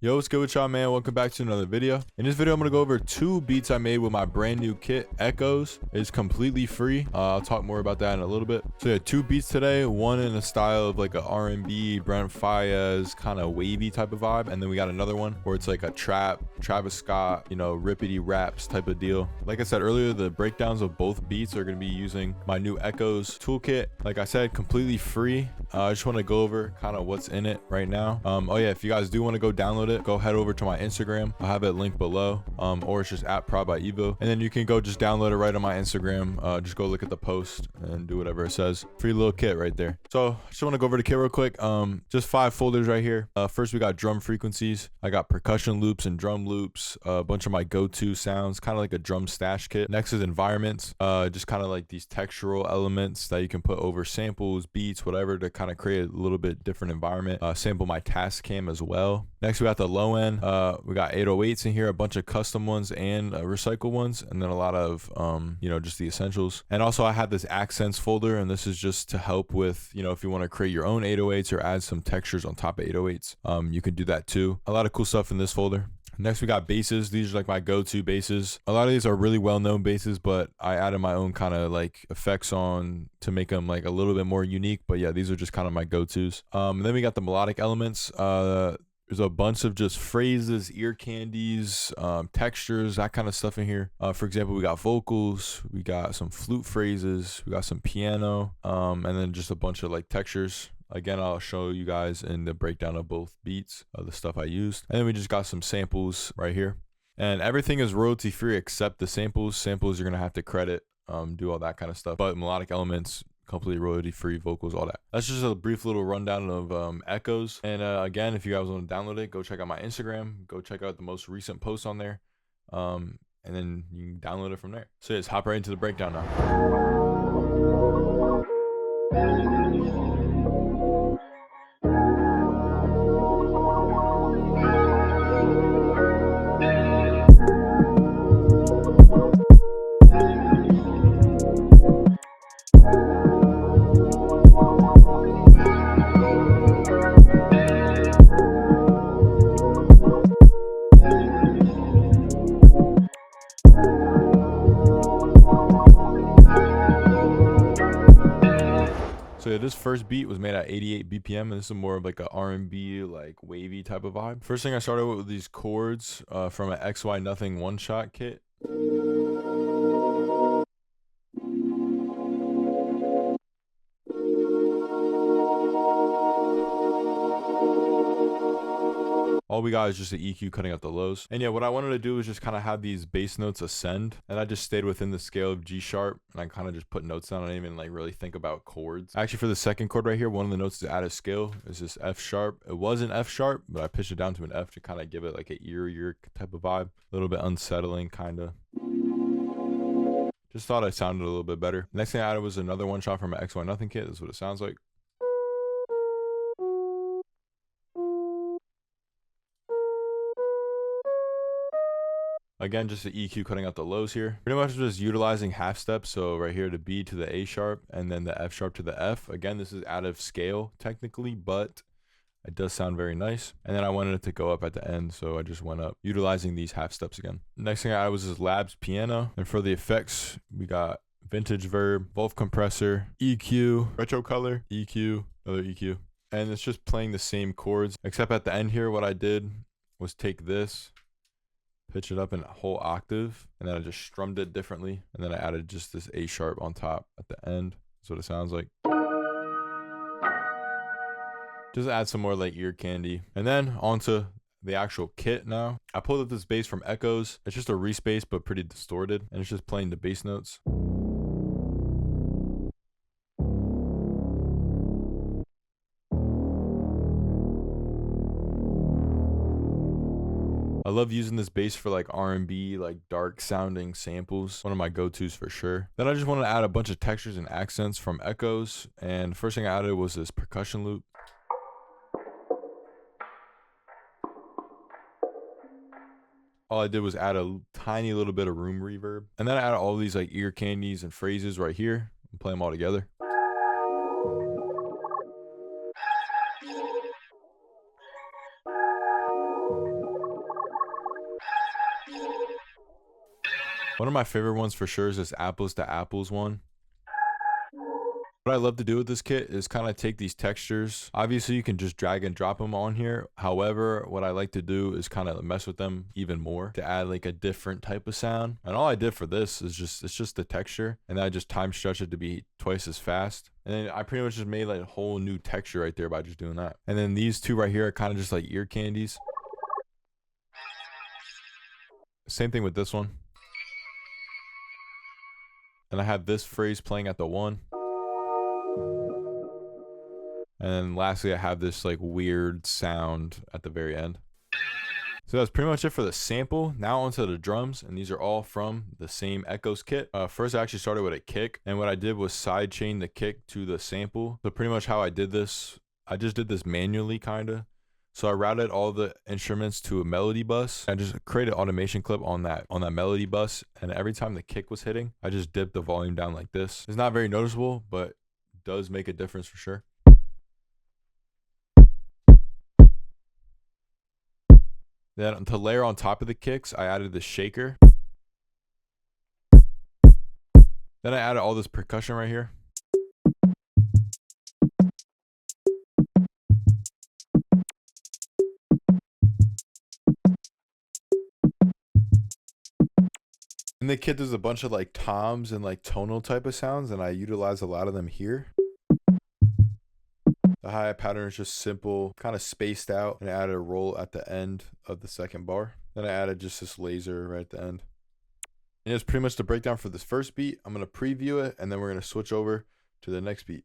Yo, what's good with y'all, man? Welcome back to another video. In this video, I'm gonna go over 2 beats I made with my brand new kit, Echoes. It's completely free. I'll talk more about that in a little bit. So yeah, 2 beats today. One in the style of like a R&B, Brent Faiyaz kind of wavy type of vibe, and then we got another one where it's like a trap, Travis Scott, you know, rippity raps type of deal. Like I said earlier, the breakdowns of both beats are gonna be using my new Echoes toolkit. Like I said, completely free. I just want to go over kind of what's in it right now. Oh yeah, if you guys do want to go download it, go head over to my Instagram. I'll have it linked below, or it's just at prodbyeville, and then you can go just download it right on my Instagram. Just go look at the post and do whatever it says. Free little kit right there. So I just want to go over the kit real quick. Just 5 folders right here. First we got drum frequencies. I got percussion loops and drum loops, a bunch of my go-to sounds, kind of like a drum stash kit. Next is environments, just kind of like these textural elements that you can put over samples, beats, whatever, to kind of create a little bit different environment. Sample my task cam as well. Next we got the low end. We got 808s in here, a bunch of custom ones and recycled ones, and then a lot of you know, just the essentials. And also I had this accents folder, and this is just to help with, you know, if you want to create your own 808s or add some textures on top of 808s, you can do that too. A lot of cool stuff in this folder. Next we got basses. These are like my go-to basses. A lot of these are really well-known basses, but I added my own kind of like effects on to make them like a little bit more unique. But yeah, these are just kind of my go-tos. Then we got the melodic elements. There's a bunch of just phrases, ear candies, textures, that kind of stuff in here. For example, we got vocals, we got some flute phrases, we got some piano, and then just a bunch of like textures. Again, I'll show you guys in the breakdown of both beats, the stuff I used. And then we just got some samples right here. And everything is royalty free except the samples. Samples you're going to have to credit, do all that kind of stuff. But melodic elements, completely royalty free, vocals, all that. That's just a brief little rundown of Echoes. And again, if you guys want to download it, go check out my Instagram. Go check out the most recent posts on there. And then you can download it from there. So yeah, let's hop right into the breakdown now. So yeah, this first beat was made at 88 BPM, and this is more of like a R&B, like wavy type of vibe. First thing I started with these chords from an XY Nothing one-shot kit. All we got is just the EQ cutting out the lows. And yeah, what I wanted to do is just kind of have these bass notes ascend, and I just stayed within the scale of G sharp, and I kind of just put notes down. I didn't even like really think about chords. Actually, for the second chord right here, one of the notes to add a scale is this F sharp. It was an F sharp, but I pitched it down to an F to kind of give it like an ear type of vibe, a little bit unsettling kind of. Just thought it sounded a little bit better. Next thing I added was another one shot from an XY Nothing kit. This is what it sounds like. Again, just the EQ cutting out the lows here. Pretty much just utilizing half steps. So right here, the B to the A sharp, and then the F sharp to the F. Again, this is out of scale technically, but it does sound very nice. And then I wanted it to go up at the end, so I just went up, utilizing these half steps again. Next thing I added was this Labs piano. And for the effects, we got vintage verb, Wolf compressor, EQ, retro color, EQ, another EQ. And it's just playing the same chords, except at the end here, what I did was take this, pitch it up in a whole octave, and then I just strummed it differently, and then I added just this A sharp on top at the end. That's what it sounds like. Just add some more like ear candy. And then onto the actual kit now. I pulled up this bass from Echoes. It's just a respace, but pretty distorted, and it's just playing the bass notes. I love using this bass for like R&B, like dark sounding samples. One of my go-tos for sure. Then I just wanted to add a bunch of textures and accents from Echoes. And the first thing I added was this percussion loop. All I did was add a tiny little bit of room reverb. And then I added all these like ear candies and phrases right here and play them all together. One of my favorite ones for sure is this apples to apples one. What I love to do with this kit is kind of take these textures. Obviously, you can just drag and drop them on here. However, what I like to do is kind of mess with them even more to add like a different type of sound. And all I did for this is it's just the texture, and then I just time stretch it to be twice as fast. And then I pretty much just made like a whole new texture right there by just doing that. And then these two right here are kind of just like ear candies. Same thing with this one. And I have this phrase playing at the 1. And then lastly, I have this like weird sound at the very end. So that's pretty much it for the sample. Now onto the drums, and these are all from the same Echoes kit. First, I actually started with a kick, and what I did was sidechain the kick to the sample. So pretty much how I did this, I just did this manually kind of. So I routed all the instruments to a melody bus. I just created an automation clip on that melody bus, and every time the kick was hitting, I just dipped the volume down like this. It's not very noticeable, but does make a difference for sure. Then to layer on top of the kicks, I added the shaker. Then I added all this percussion right here. In the kit, there's a bunch of like toms and like tonal type of sounds, and I utilize a lot of them here. The hi-hat pattern is just simple, kind of spaced out, and I added a roll at the end of the second bar. Then I added just this laser right at the end. And it's pretty much the breakdown for this first beat. I'm going to preview it, and then we're going to switch over to the next beat.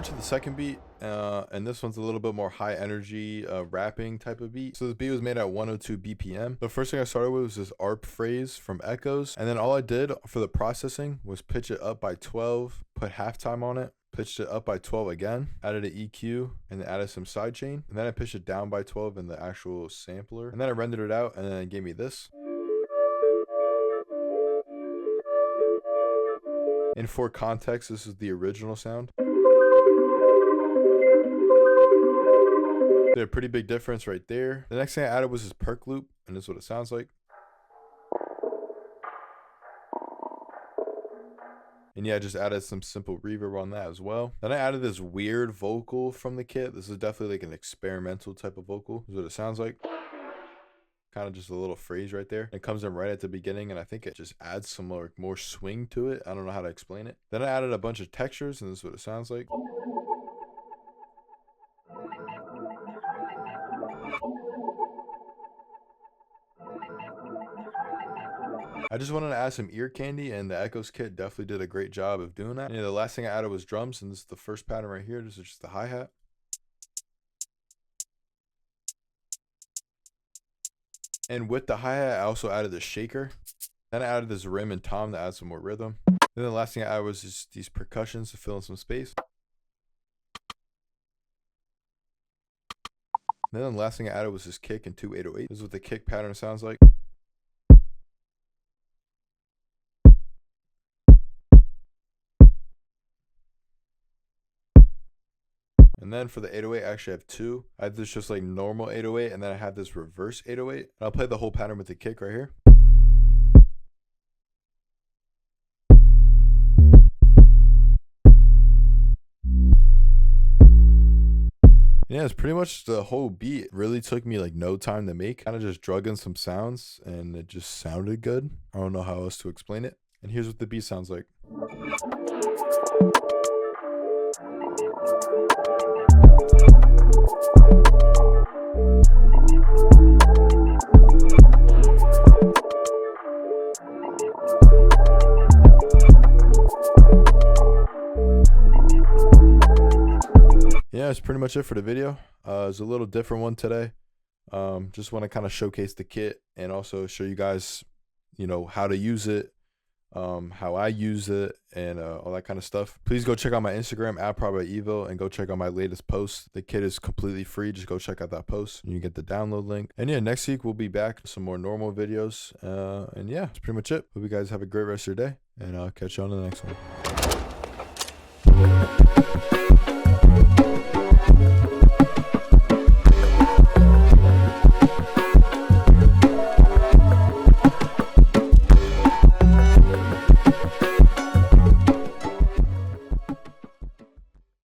To the second beat, and this one's a little bit more high energy rapping type of beat. So this beat was made at 102 BPM. The first thing I started with was this ARP phrase from Echoes, and then all I did for the processing was pitch it up by 12, put halftime on it, pitched it up by 12 again, added an EQ, and then added some sidechain, and then I pitched it down by 12 in the actual sampler, and then I rendered it out, and then it gave me this. And for context, this is the original sound. Did a pretty big difference right there. The next thing I added was this perk loop, and this is what it sounds like. And yeah, I just added some simple reverb on that as well. Then I added this weird vocal from the kit. This is definitely like an experimental type of vocal. This is what it sounds like. Kind of just a little phrase right there. It comes in right at the beginning, and I think it just adds some more swing to it. I don't know how to explain it. Then I added a bunch of textures, and this is what it sounds like. I just wanted to add some ear candy, and the Echoes kit definitely did a great job of doing that. And the last thing I added was drums, and this is the first pattern right here. This is just the hi-hat. And with the hi-hat, I also added the shaker. Then I added this rim and tom to add some more rhythm. Then the last thing I added was just these percussions to fill in some space. Then the last thing I added was this kick and 2 808. This is what the kick pattern sounds like. And then for the 808, I actually have 2. I have this just like normal 808, and then I have this reverse 808. And I'll play the whole pattern with the kick right here. Yeah, it's pretty much the whole beat. It really took me like no time to make. Kind of just drug in some sounds, and it just sounded good. I don't know how else to explain it. And here's what the beat sounds like. Yeah, that's pretty much it for the video. It's a little different one today. Just want to kind of showcase the kit and also show you guys, you know, how to use it, how I use it, and all that kind of stuff. Please go check out my Instagram at prodbyeville and go check out my latest post. The kit is completely free. Just go check out that post and you get the download link. And yeah, next week we'll be back with some more normal videos. And yeah, that's pretty much it. Hope you guys have a great rest of your day, and I'll catch you on the next one.